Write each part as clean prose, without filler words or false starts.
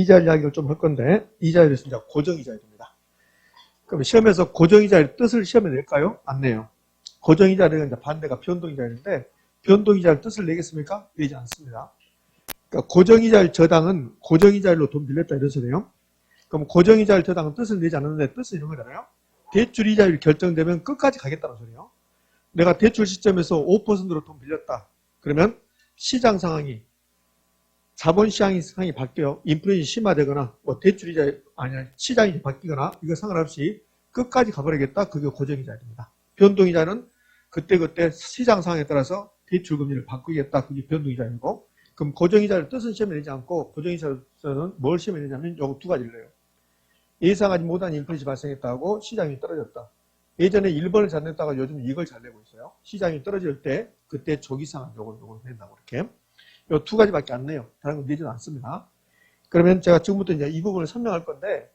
이자율 이야기를 좀 할 건데, 이자율은 이제 고정이자율입니다. 그럼 시험에서 고정이자율 뜻을 시험에 낼까요? 안 내요. 고정이자율은 이제 반대가 변동이자율인데, 변동이자율 뜻을 내겠습니까? 내지 않습니다. 그러니까 고정이자율 저당은 고정이자율로 돈 빌렸다 이런 소리예요. 그럼 고정이자율 저당은 뜻을 내지 않았는데 뜻은 이런 거잖아요. 대출이자율이 결정되면 끝까지 가겠다는 소리예요. 내가 대출 시점에서 5%로 돈 빌렸다. 그러면 시장 상황이 자본 시장이 바뀌어요. 인플레이션이 심화되거나 뭐 대출이자 아니야 시장이 바뀌거나 이거 상관없이 끝까지 가버리겠다. 그게 고정이자입니다. 변동이자는 그때그때 시장 상황에 따라서 대출 금리를 바꾸겠다. 그게 변동이자이고 그럼 고정이자를 뜻은 시험에 내지 않고 고정이자는 뭘 시험에 내냐면 요거 두 가지를 내요. 예상하지 못한 인플레이션이 발생했다고 시장이 떨어졌다. 예전에 1번을 잘 냈다가 요즘 이걸 잘 내고 있어요. 시장이 떨어질 때 그때 조기상황 요걸 낸다고 이렇게. 요 두 가지밖에 안 내요. 다른 건 내지는 않습니다. 그러면 제가 지금부터 이제 이 부분을 설명할 건데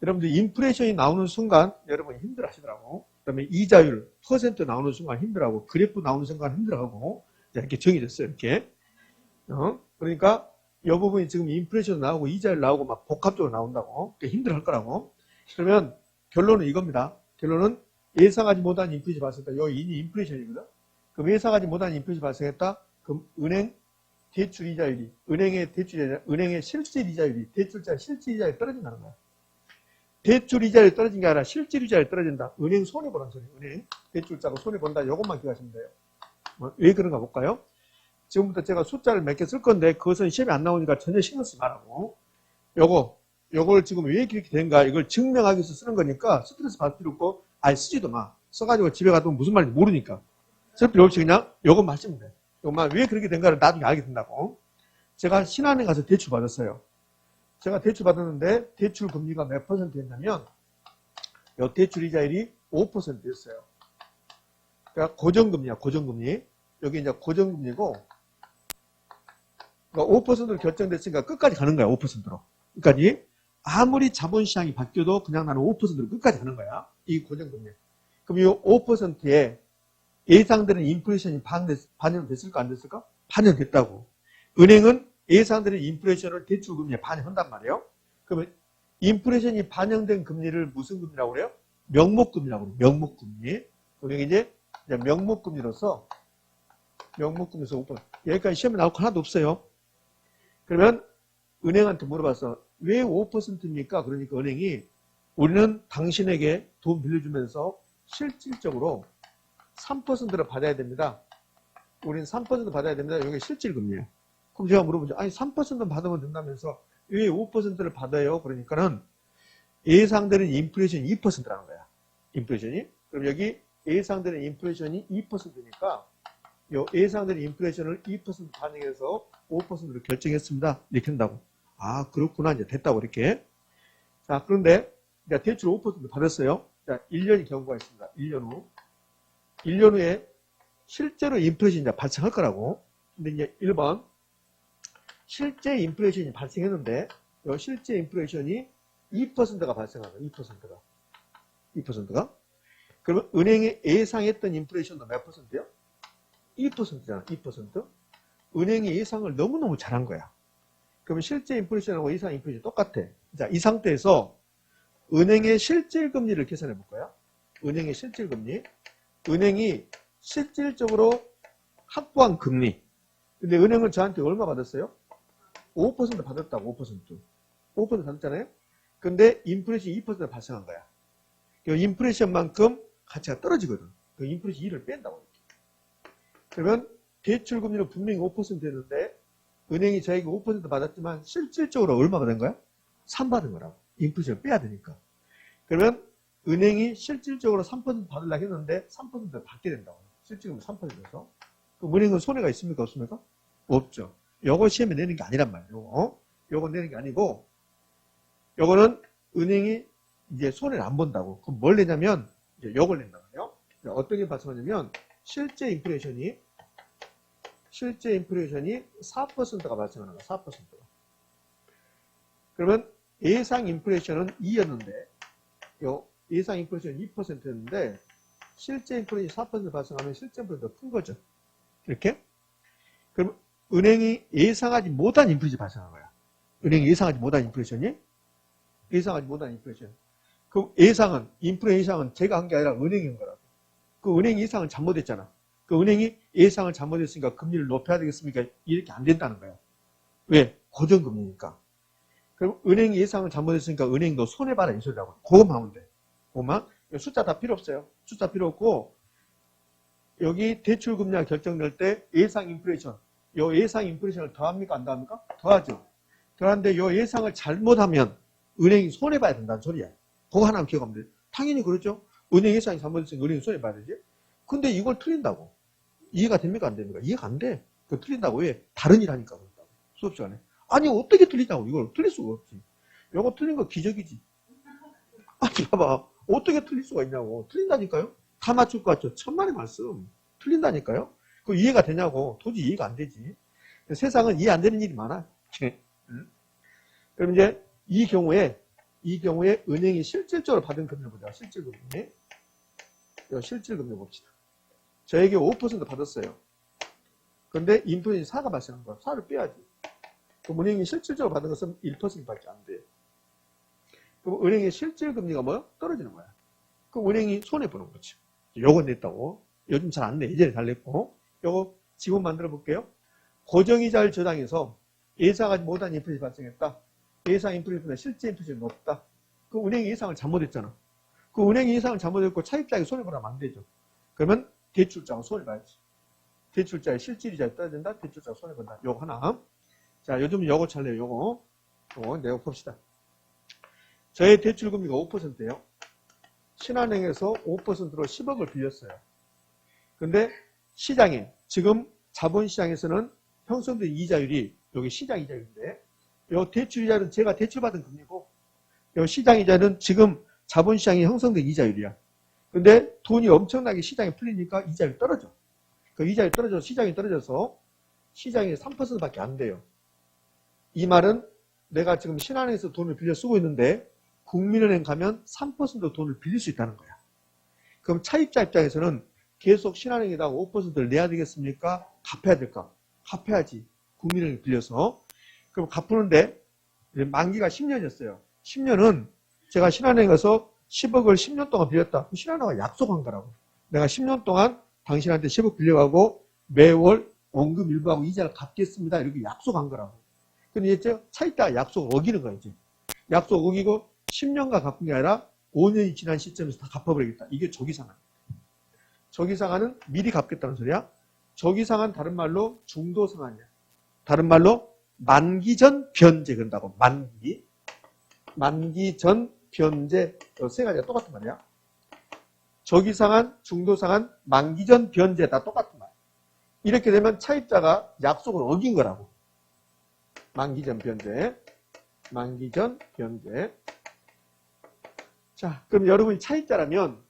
여러분들 인플레이션이 나오는 순간 여러분이 힘들어 하시더라고. 그다음에 이자율 퍼센트 나오는 순간 힘들어하고 그래프 나오는 순간 힘들어하고 이렇게 정해졌어요. 이렇게. 그러니까 이 부분이 지금 인플레이션 나오고 이자율 나오고 막 복합적으로 나온다고. 힘들어할 거라고. 그러면 결론은 이겁니다. 결론은 예상하지 못한 인플레이션이 발생했다. 여기 인플레이션이거든. 그럼 예상하지 못한 인플레이션이 발생했다. 그럼 은행 대출 이자율이 은행의 실질 이자율이 대출자 실질 이자율이 떨어진다는 거야. 대출 이자율이 떨어진 게 아니라 실질 이자율이 떨어진다. 은행 손해 보는 소리. 은행 대출자가 손해 본다. 이것만 기억하시면 돼요. 왜 그런가 볼까요? 지금부터 제가 숫자를 몇 개 쓸 건데 그것은 시험에 안 나오니까 전혀 신경 쓰지 말라고. 요걸 지금 왜 그렇게 된가 이걸 증명하기 위해서 쓰는 거니까 스트레스 받을 필요 없고 아예 쓰지도 마. 써가지고 집에 가도 무슨 말인지 모르니까. 쓸 필요 없이 그냥 요것만 하시면 돼. 요것만 왜 그렇게 된가를 나중에 알게 된다고. 제가 신한은행 가서 대출 받았어요. 제가 대출 받았는데 대출 금리가 몇 %였냐면 요 대출 이자율이 5%였어요. 그러니까 고정금리야, 고정금리. 여기 이제 고정금리고 그러니까 5%로 결정됐으니까 끝까지 가는 거야, 5%로. 그러니까 아무리 자본시장이 바뀌어도 그냥 나는 5%로 끝까지 가는 거야. 이 고정금리. 그럼 이 5%에 예상되는 인플레이션이 반영됐을까 안 됐을까? 반영됐다고. 은행은 예상되는 인플레이션을 대출금리에 반영한단 말이에요. 그러면 인플레이션이 반영된 금리를 무슨 금리라고 그래요? 명목금리라고 그래요. 명목금리. 여기 이제 명목금리로서 5%. 여기까지 시험에 나올 거 하나도 없어요. 그러면 은행한테 물어봤어. 왜 5%입니까? 그러니까 은행이 우리는 당신에게 돈 빌려주면서 실질적으로 3%를 받아야 됩니다. 우리는 3% 받아야 됩니다. 이게 실질금리예요. 그럼 제가 물어보죠. 아니 3% 받으면 된다면서 왜 5%를 받아요? 그러니까는 예상되는 인플레이션이 2%라는 거야. 인플레이션이. 그럼 여기 예상되는 인플레이션이 2%니까 요 예상되는 인플레이션을 2% 반영해서 5%로 결정했습니다. 이렇게 한다고. 아, 그렇구나. 이제 됐다고, 이렇게. 자, 그런데, 대출 5% 받았어요. 자, 1년이 경과가 있습니다. 1년 후. 1년 후에 실제로 인플레이션이 이제 발생할 거라고. 근데 이제 1번. 실제 인플레이션이 발생했는데, 요 실제 인플레이션이 2%가 발생하다. 2%가. 2%가. 그러면 은행이 예상했던 인플레이션도 몇 %요? 2%잖아. 2%. 은행이 예상을 너무너무 잘한 거야. 그러면 실제 인플레이션하고 예상 인플레이션이 똑같아. 자, 이 상태에서 은행의 실질금리를 계산해 볼 거야. 은행의 실질금리. 은행이 실질적으로 확보한 금리. 근데 은행은 저한테 얼마 받았어요? 5% 받았다고, 5%. 5% 받았잖아요? 근데 인플레이션이 2% 발생한 거야. 그 인플레이션만큼 가치가 떨어지거든. 그 인플레이션 2를 뺀다고. 그러면 대출금리는 분명히 5%였는데 은행이 자기가 5% 받았지만 실질적으로 얼마 받은 거야? 3 받은 거라고. 인플레이션을 빼야 되니까. 그러면 은행이 실질적으로 3% 받으려고 했는데 3%를 받게 된다고. 실질금리 3%에서. 그럼 은행은 손해가 있습니까? 없습니까? 없죠. 요거 시험에 내는 게 아니란 말이에요. 요거 내는 게 아니고 요거는 은행이 이제 손해를 안 본다고. 그럼 뭘 내냐면 이제 요걸 낸단 말이에요. 어떤 게 발생하냐면 실제 인플레이션이 4%가 발생하는 거야. 4%가. 그러면 예상 인플레이션은 2였는데 예상 인플레이션은 2%였는데 실제 인플레이션이 4% 발생하면 실제 인플레이션이 더 큰 거죠. 이렇게. 그럼 은행이 예상하지 못한 인플레이션이 발생한 거야. 은행이 예상하지 못한 인플레이션이? 예상하지 못한 인플레이션. 그 예상은, 인플레 예상은 제가 한 게 아니라 은행이 한 거라고. 그 은행 예상은 잘못했잖아. 그 은행이 예상을 잘못했으니까 금리를 높여야 되겠습니까? 이렇게 안 된다는 거야. 왜? 고정금리니까. 그럼 은행 예상을 잘못했으니까 은행도 손해봐라 이 소리라고. 그거만 하면 돼. 그거만. 숫자 다 필요 없어요. 숫자 필요 없고 여기 대출금리가 결정될 때 예상 인플레이션. 요 예상 인플레이션을 더합니까? 안 더합니까? 더하죠. 그런데 요 예상을 잘못하면 은행이 손해봐야 된다는 소리야. 그거 하나만 기억하면 돼. 당연히 그렇죠. 은행 예상이 잘못했으니까 은행이 손해봐야 되지. 근데 이걸 틀린다고. 이해가 됩니까? 안 됩니까? 이해가 안 돼. 그거 틀린다고. 왜? 다른 일 하니까 그렇다고. 수업 시간에. 아니 어떻게 틀리냐고. 이걸 틀릴 수가 없지. 요거 틀린 거 기적이지. 아니 봐봐. 어떻게 틀릴 수가 있냐고. 틀린다니까요. 다 맞출 것 같죠. 천만의 말씀. 틀린다니까요. 그 이해가 되냐고. 도저히 이해가 안 되지. 세상은 이해 안 되는 일이 많아. 그럼 이제 이 경우에 은행이 실질적으로 받은 금리를 보자. 실질금리. 실질금리 봅시다. 저에게 5% 받았어요. 그런데 인플레이션 4가 발생한 거야. 4를 빼야지. 그럼 은행이 실질적으로 받은 것은 1%밖에 안 돼. 그럼 은행의 실질금리가 뭐야? 떨어지는 거야. 그럼 은행이 손해보는 거지. 요거 냈다고. 요즘 잘 안 내. 예전에 잘 냈고. 요거 지금 만들어 볼게요. 고정이자를 저당해서 예상하지 못한 인플레이션이 발생했다. 예상 인플레이션보다 실제 인플레이션이 높다. 그 은행이 예상을 잘못했잖아. 그 은행이 예상을 잘못했고 차입자에게 손해보면 안 되죠. 그러면 대출자가 손해봐야지. 대출자의 실질이자에 떨어진다. 대출자가 손해본다. 요거 하나. 자, 요즘 요거 잘래요. 요거 내가 봅시다. 저의 대출금리가 5%예요. 신한은행에서 5%로 10억을 빌렸어요. 근데 시장에 지금 자본시장에서는 형성된 이자율이 여기 시장 이자율인데 요 대출 이자는 제가 대출받은 금리고 요 시장 이자는 지금 자본시장에 형성된 이자율이야. 근데 돈이 엄청나게 시장에 풀리니까 이자율이 떨어져. 그 이자율이 떨어져서 시장이 떨어져서 시장이 3%밖에 안 돼요. 이 말은 내가 지금 신한은행에서 돈을 빌려 쓰고 있는데 국민은행 가면 3% 돈을 빌릴 수 있다는 거야. 그럼 차입자 입장에서는 계속 신한은행에다가 5%를 내야 되겠습니까? 갚아야 될까? 갚아야지. 국민은행 빌려서. 그럼 갚는데 만기가 10년이었어요. 10년은 제가 신한은행 가서 10억을 10년 동안 빌렸다. 신한은행과 약속한 거라고. 내가 10년 동안 당신한테 10억 빌려가고 매월 원금 일부하고 이자를 갚겠습니다. 이렇게 약속한 거라고. 근데 이제 차입자가 약속을 어기는 거야, 이제. 약속 어기고 10년간 갚은 게 아니라 5년이 지난 시점에서 다 갚아버리겠다. 이게 조기상환. 조기상환은 미리 갚겠다는 소리야. 조기상환 다른 말로 중도상환이야. 다른 말로 만기 전 변제 그런다고. 만기 전 변제 세 가지가 똑같은 말이야. 조기상환, 중도상환, 만기 전 변제 다 똑같은 말. 이렇게 되면 차입자가 약속을 어긴 거라고. 만기 전 변제. 만기 전 변제. 자, 그럼 여러분이 차입자라면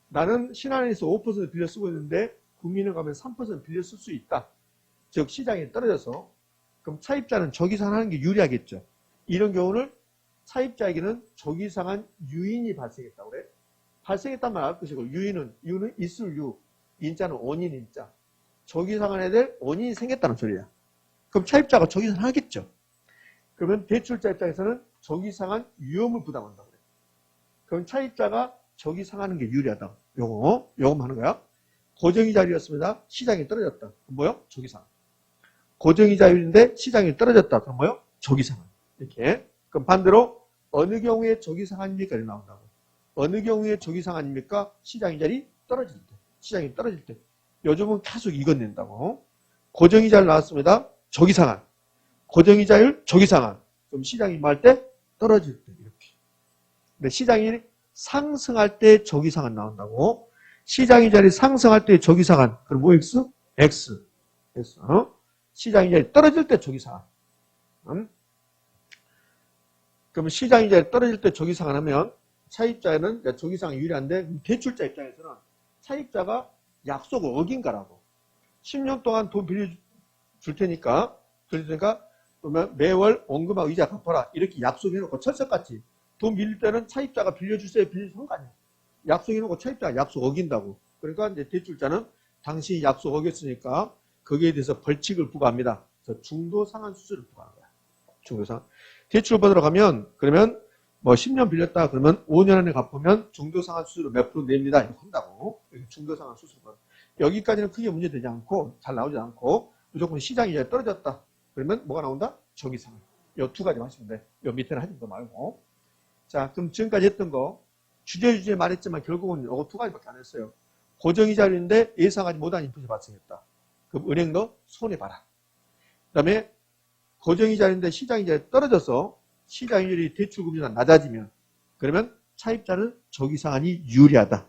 나는 신한은행에서 5% 빌려 쓰고 있는데 국민은행 가면 3% 빌려 쓸 수 있다. 즉 시장이 떨어져서 그럼 차입자는 조기상환하는 게 유리하겠죠. 이런 경우는 차입자에게는 조기상환 유인이 발생했다고 그래. 발생했단 말 알 것이고 유는 있을 유, 인자는 원인 인자. 조기상환해야 될 원인이 생겼다는 소리야. 그럼 차입자가 조기상환 하겠죠. 그러면 대출자 입장에서는 조기상환 위험을 부담한다고 그래. 그럼 차입자가 조기상환하는 게 유리하다. 요거만 하는 거야. 고정이자율이었습니다. 시장이 떨어졌다. 그럼 뭐요? 조기상환. 고정이자율인데 시장이 떨어졌다. 그럼 뭐요? 조기상환. 이렇게. 그럼 반대로 어느 경우에 조기상환입니까? 이렇게 나온다고. 어느 경우에 조기상환입니까? 시장이자율이 떨어질 때. 시장이 떨어질 때. 요즘은 계속 이것 낸다고. 고정이자율 나왔습니다. 조기상환. 고정이자율 조기상환. 그럼 시장이 뭐 할 때? 떨어질 때. 이렇게. 근데 시장이 상승할 때 조기상환 나온다고. 시장이자율이 상승할 때 조기상환. 그럼 뭐 X? X. X. 시장이자율이 떨어질 때 조기상환. 그러면 시장이자율이 떨어질 때 조기상환하면 차입자는 조기상환이 유리한데 대출자 입장에서는 차입자가 약속을 어긴 거라고. 10년 동안 돈 빌려줄 테니까 그러면 매월 원금하고 이자 갚아라. 이렇게 약속해놓고 철석같이 돈 빌릴 때는 차입자가 빌려주세요. 빌려주는 거 아니야. 약속해놓고 차입자가 약속 어긴다고. 그러니까 이제 대출자는 당신이 약속 어겼으니까 거기에 대해서 벌칙을 부과합니다. 그래서 중도상환 수수료를 부과하는 거야. 중도상환. 대출 받으러 가면 그러면 뭐 10년 빌렸다 그러면 5년 안에 갚으면 중도상환 수수료 몇 프로 냅니다. 이렇게 한다고. 중도상환 수수료. 여기까지는 크게 문제되지 않고 잘 나오지 않고 무조건 시장이 이제 떨어졌다. 그러면 뭐가 나온다? 저기상환. 요 두 가지만 하시면 돼. 요 밑에는 하지 말고. 자, 그럼 지금까지 했던 거 주제 말했지만 결국은 요거 두 가지밖에 안 했어요. 고정이자율인데 예상하지 못한 인풋이 발생했다. 그럼 은행도 손해봐라. 그 다음에 고정이자율인데 시장이자율이 떨어져서 시장이율이 대출금리가 낮아지면 그러면 차입자는 저기상환이 유리하다.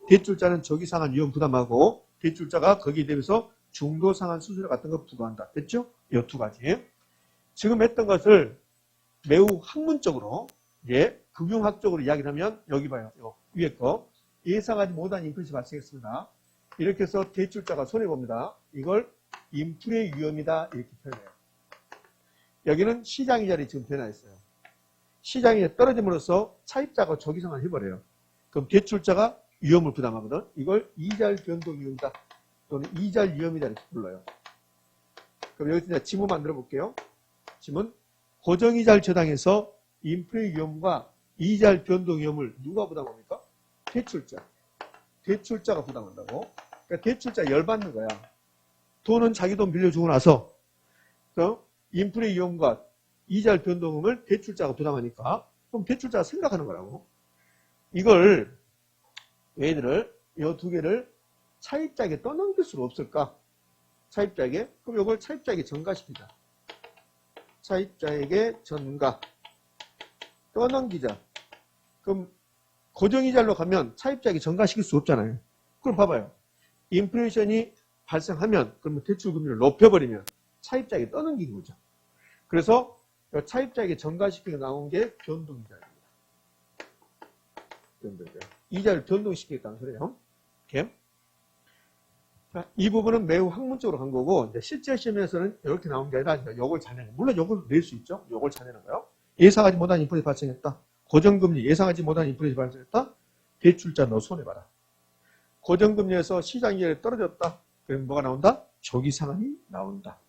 대출자는 저기상환 위험 부담하고 대출자가 거기에 대해서 중도상환 수수료 같은 거 부과한다. 됐죠? 이 두 가지. 지금 했던 것을 매우 학문적으로 금융학적으로 이야기를 하면 여기 봐요. 요 위에 거. 예상하지 못한 인풋이 발생했습니다. 이렇게 해서 대출자가 손해봅니다. 이걸 인플레 위험이다 이렇게 표현해요. 여기는 시장이자율이 지금 변화했어요. 시장이 떨어짐으로써 차입자가 저기상환을 해버려요. 그럼 대출자가 위험을 부담하거든. 이걸 이자율 변동 위험이다 또는 이자율 위험이다 이렇게 불러요. 그럼 여기서 이제 지문 만들어 볼게요. 지문. 고정이자율 저당에서 인플레 위험과 이자율 변동 위험을 누가 부담합니까? 대출자. 대출자가 부담한다고. 그러니까 대출자 열받는 거야. 돈은 자기 돈 빌려주고 나서 인플레 위험과 이자율 변동을 대출자가 부담하니까 그럼 대출자가 생각하는 거라고. 이걸 얘들을 이 두 개를 차입자에게 떠넘길 수가 없을까? 차입자에게. 그럼 이걸 차입자에게 전가시키자. 차입자에게 전가. 떠넘기자. 그럼 고정이자율로 가면 차입자에게 전가시킬 수 없잖아요. 그럼 봐봐요. 인플레이션이 발생하면 그러면 대출금리를 높여버리면 차입자에게 떠넘긴 거죠. 그래서 차입자에게 전가시키고 나온 게 변동이자율입니다. 변동이자율. 이자를 변동시키겠다는 소리예요. 이렇게. 자, 이 부분은 매우 학문적으로 간 거고 이제 실제 시험에서는 이렇게 나온 게 아니라 이걸 잘 내는 거예요. 물론 이걸 낼 수 있죠. 이걸 잘 내는 거예요. 예상하지 못한 인플레이 발생했다. 고정금리 예상하지 못한 인플레이 발생했다. 대출자 너 손해봐라. 고정금리에서 시장이율이 떨어졌다. 그럼 뭐가 나온다? 저기상환이 나온다.